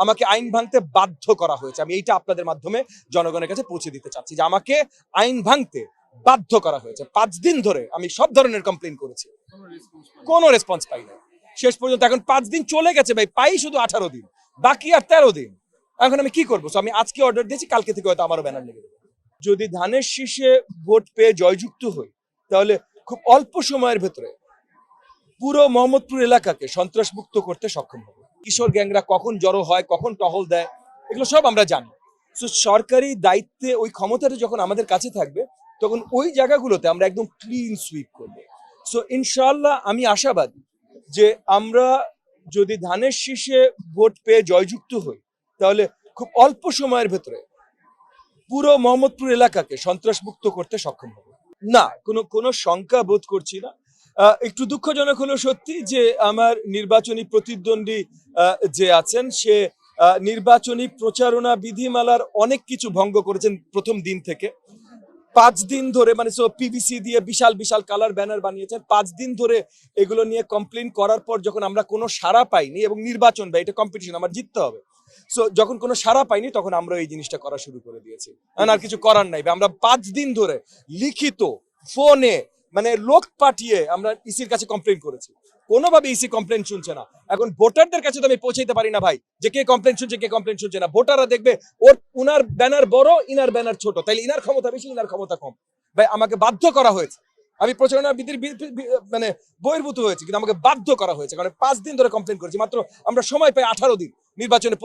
আমাকে আইন ভাঙতে বাধ্য করা হয়েছে। আমি এইটা আপনাদের মাধ্যমে জনগণের কাছে পৌঁছে দিতে চাচ্ছি যে আমাকে আইন ভাঙতে বাধ্য করা হয়েছে। 5 দিন ধরে আমি সব ধরনের কমপ্লেইন করেছি, কোনো রেসপন্স পাই না শেষ পর্যন্ত। এখন 5 দিন চলে গেছে ভাই, পাই শুধু 18 দিন, বাকি আর 13 দিন। এখন আমি কি করবো? আমি আজকে অর্ডার দিয়েছি, কালকে থেকে হয়তো আমারও ব্যানার লেগে দেবে। যদি ধানের শীষে ভোট পেয়ে জয়যুক্ত হই, তাহলে খুব অল্প সময়ের ভেতরে পুরো মোহাম্মদপুর এলাকাকে সন্ত্রাস মুক্ত করতে সক্ষম হবে। কিশোর গ্যাংরা কখন জড়ো হয়, কখন টহল দেয়, এগুলো সব আমরা জানি। তো সরকারি দায়িত্বে ওই ক্ষমতাটা যখন আমাদের কাছে থাকবে, তখন ওই জায়গাগুলোতে আমরা একদম ক্লিন সুইপ করব। সো ইনশাআল্লাহ আমি আশাবাদী যে আমরা যদি ধানের শীষে ভোট পেয়ে জয়যুক্ত হই, তাহলে খুব অল্প সময়ের ভেতরে পুরো মোহাম্মদপুর এলাকাকে সন্ত্রাস মুক্ত করতে সক্ষম হবে। না, কোনো শঙ্কা বোধ করছি না। একটু দুঃখজনক হলো সত্যি যে আমার নির্বাচনী প্রতিদ্বন্দ্বী যে আছেন, সে নির্বাচনী প্রচারণা বিধিমালার অনেক কিছু ভঙ্গ করেছেন প্রথম দিন থেকে। 5 দিন ধরে মানে পিভিসি দিয়ে বিশাল বিশাল কালার ব্যানার বানিয়েছেন। 5 দিন ধরে এগুলো নিয়ে কমপ্লেন করার পর যখন আমরা কোনো সাড়া পাইনি, এবং নির্বাচন বা এটা কম্পিটিশন, আমার জিততে হবে, সো যখন কোনো সাড়া পাইনি তখন আমরা এই জিনিসটা করা শুরু করে দিয়েছি। আর কিছু করার নাই। আমরা 5 দিন ধরে লিখিত, ফোনে, মানে লোক পাঠিয়ে আমরা ইসির কাছে কমপ্লেন করেছি, কোনোভাবে ইসি কমপ্লেন শুনছে না। এখন ভোটারদের কাছে তো আমি পৌঁছাইতে পারি না ভাই যে কে কমপ্লেন শুনছে কে কমপ্লেন শুনছে না। ভোটাররা দেখবে উনার ব্যানার বড়, ইনার ব্যানার ছোট, তাইলে ইনার ক্ষমতা বেশি, ইনার ক্ষমতা কম। ভাই আমাকে বাধ্য করা হয়েছে, আমি প্রচারণা বিধির মানে বহির্ভূত হয়েছে, কিন্তু আমাকে বাধ্য করা হয়েছে, কারণ 5 দিন ধরে কমপ্লেন করেছি। মাত্র আমরা সময় পাই 18 দিন নির্বাচনে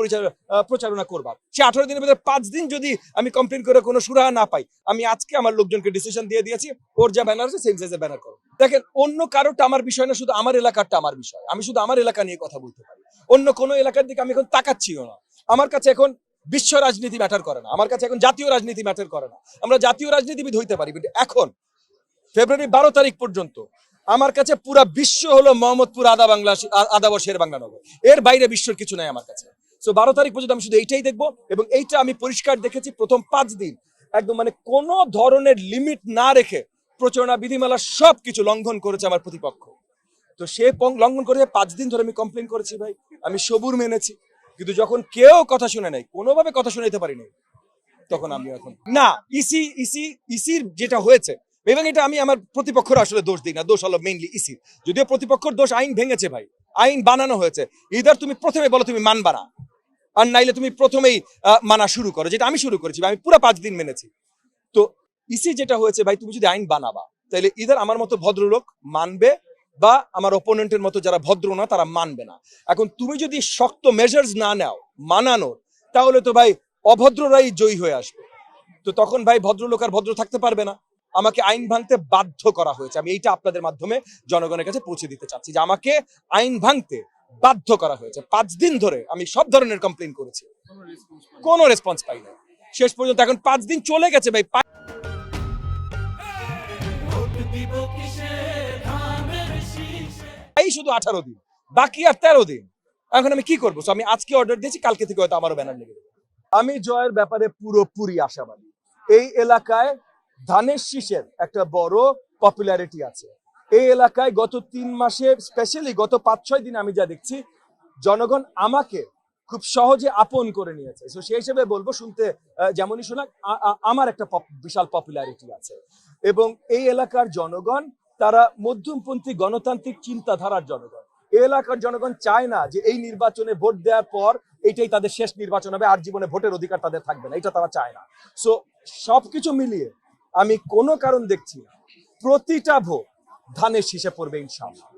প্রচারণা করবার। সে 18 দিনের ভিতরে 5 দিন যদি আমি কমপ্লেন করে কোনো সুরাহা না পাই, আমি আজকে আমার লোকজনকে ডিসিশন দিয়ে দিয়েছি, ওর যা ব্যানার আছে সেম সাইজের ব্যানার করো। দেখেন, অন্য কারোটা আমার বিষয় না, শুধু আমার এলাকারটা আমার বিষয়। আমি শুধু আমার এলাকা নিয়ে কথা বলতে পারি, অন্য কোনো এলাকার দিকে আমি এখন তাকাচ্ছিও না। আমার কাছে এখন বিশ্ব রাজনীতি ম্যাটার করে না, আমার কাছে এখন জাতীয় রাজনীতি ম্যাটার করে না। আমরা জাতীয় রাজনীতিবিদ হইতে পারি, কিন্তু এখন ফেব্রুয়ারি 12 তারিখ পর্যন্ত আমার কাছে পুরা বিশ্ব হলো মোহাম্মদপুর, আদাবর, শের বাংলা নগর। এর বাইরে বিশ্বর কিছু নাই আমার কাছে। সো 12 তারিখ পর্যন্ত আমি শুধু এইটাই দেখবো, এবং এইটা আমি পরিষ্কার দেখেছি প্রথম 5 দিন একদম মানে কোনো ধরনের লিমিট না রেখে প্রচারণা বিধিমালা সবকিছু লঙ্ঘন করেছে আমার প্রতিপক্ষ। তো সে লঙ্ঘন করে 5 দিন ধরে আমি কমপ্লেন করেছি ভাই, আমি সবুর মেনেছি, কিন্তু যখন কেউ কথা শুনে নাই, কোনোভাবে কথা শুনাইতে পারিনি, তখন আমি এখন না, ইসির যেটা হয়েছে, এবং এটা আমি আমার প্রতিপক্ষের আসলে দোষ দিই না, দোষ হলো মেইনলি ইসির। যদিও প্রতিপক্ষের দোষ, আইন ভেঙেছে ভাই, আইন বানানো হয়েছে। ইদার তুমি প্রথমে বলো তুমি মানবা না, আর নাইলে তুমি প্রথমেই মানা শুরু করো, যেটা আমি শুরু করেছি, আমি পুরো 5 দিন মেনেছি। তো ইসি যেটা হয়েছে ভাই, তুমি যদি আইন বানাবা, তাহলে ইদার আমার মতো ভদ্রলোক মানবে, বা আমার অপোনেন্টের মতো যারা ভদ্র না তারা মানবে না। এখন তুমি যদি শক্ত মেজার্স না নাও মানানোর, তাহলে তো ভাই অভদ্ররাই জয়ী হয়ে আসবে। তো তখন ভাই ভদ্রলোক আর ভদ্র থাকতে পারবে না। আমাকে আইন ভাঙতে বাধ্য করা হয়েছে। আমি এইটা আপনাদের মাধ্যমে জনগণের কাছে পৌঁছে দিতে চাচ্ছি যে আমাকে আইন ভাঙতে বাধ্য করা হয়েছে। 5 দিন ধরে আমি সব ধরনের কমপ্লেন করেছি, কোনো রেসপন্স পাই না শেষ পর্যন্ত। এখন 5 দিন চলে গেছে ভাই, এই শুধু 18 দিন, বাকি আর 13 দিন। এখন আমি কি করবো? আমি আজকে অর্ডার দিয়েছি, কালকে থেকে হয়তো আমারও ব্যানার লেগে দেবে। আমি জয়ের ব্যাপারে পুরোপুরি আশাবাদী। এই এলাকায় ধানের শীষের একটা বড় পপুলারিটি আছে। এই এলাকায় গত 3 মাসে, স্পেশালি গত 5-6 দিন আমি যা দেখছি, জনগণ আমাকে খুব সহজে আপন করে নিয়েছে। তো সেই হিসেবে বলবো, শুনতে যেমনই শোনা, আমার একটা বিশাল পপুলারিটি আছে। এবং এই এলাকার জনগণ, তারা মধ্যমপন্থী গণতান্ত্রিক চিন্তাধারার জনগণ। এই এলাকার জনগণ চায় না যে এই নির্বাচনে ভোট দেওয়ার পর এইটাই তাদের শেষ নির্বাচন হবে, আর জীবনে ভোটের অধিকার তাদের থাকবে না, এটা তারা চায় না। সো সবকিছু মিলিয়ে আমি কোনো কারণ দেখছি না প্রতিটা ভোট ধানের শীষে পড়বে ইনশাআল্লাহ।